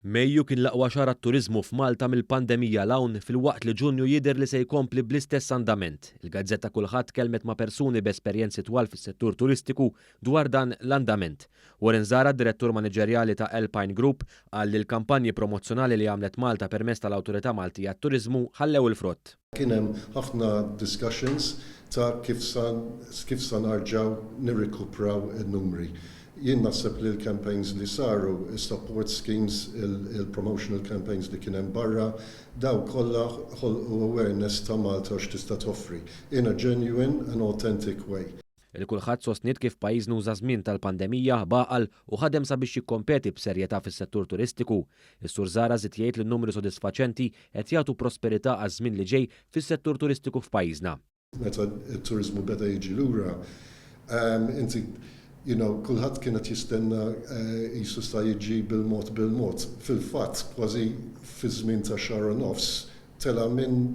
Mejju kien l-aqwa xahar għat-Turiżmu f'Malta mill-pandemija l-hawn filwaqt li Ġunju jidher li se jkompli bl-istess andament. Il-gazzetta KullŠadd kelmet ma' persuni b'esperjenzi twal fis-settur turistiku dwar dan l-andament. Warren Zarha, direttur maniġerjali ta' Alpine Group, qal li l-kampanji promozzjonali li għamlet Malta permezz tal-Awtorità Maltija għat-Turiżmu ħallew il-frott. Kien hemm ħafna discussions ta' kif sa narġaw nirrikupraw in-numri. Jien naħseb li l-campaigns li saru, support schemes, il-promotional campaigns li kien hemm barra, daw kollha ħolqu awareness ta' Malta x'tista' toffri in a genuine and authentic way. Il-kulħadd sostniet kif pajjiżna uża żmien tal-pandemija baqal u ħadem sabiex jikkompeti b'serjetà fis-settur turistiku. Is-Sur Zarha żied jgħid li n-numri sodisfaċenti qed jagħtu prosperità għaż-żmien li ġej fis-settur turistiku f'pajjiżna. Meta t-turiżmu beda jiġi lura, kulħadd kienet jistenna qisu sta jiġi bil-mod. Fil-fatt kważi fi żmien ta' xahar u nofs tela minn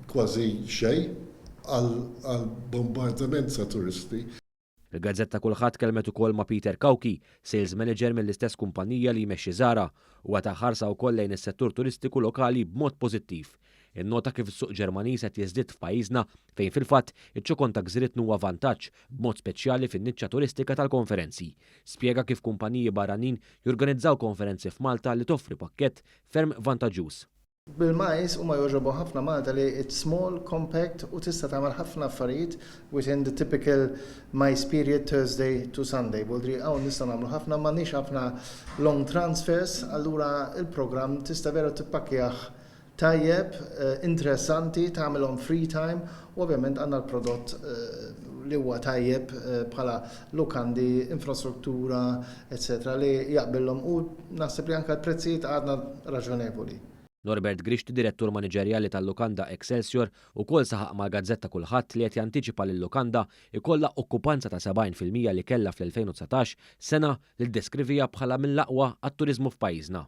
kważi xejn għal bombardament ta' turisti. Il-gazzetta KullŠadd kelmet ukoll ma' Peter Kawki, sales manager mill-istess kumpanija li jmexxi Zarha, u għata ħarsa wkoll lejn is-settur turistiku lokali b'mod pożittiv. Innota kif is-suq Ġermaniż qed jiżdied f'pajjiżna fejn fil-fatt iċ-ċokon ta' gżiriet huwa vantaġġ b'mod speċjali fin-niċċa turistika tal-konferenzi. Spjega kif kumpaniji barranin jorganizzaw konferenzi f'Malta li toffri pakkett ferm vantaġġuż. Bil-majs huma jogħġobu ħafna Malta li it's small, compact u tista' tagħmel ħafna affarijiet within the typical mais period Thursday to Sunday. Boldri hawn nistgħu nagħmlu ħafna m'għandniex ħafna long transfers, allura il-programm tista' veru tippakkjah tajjeb, interessanti, tagħmelhom free time u ovvjament għandna l-prodott li huwa tajjeb bħala lukandi, infrastruttura, etc. li jaqbillhom u naħseb li anke l-prezzijiet għadna raġonevoli. Norbert Grixti, direttur maniġerjali tal-Lukanda Excelsior, ukoll saħaq mal-gazzetta KullŠadd li qed jantiċipa li l-Lukanda ikollha okkupanza ta' 70% li kellha fl-2019 sena li ddeskrivija bħala mill-aqwa għat-turiżmu f'pajjiżna.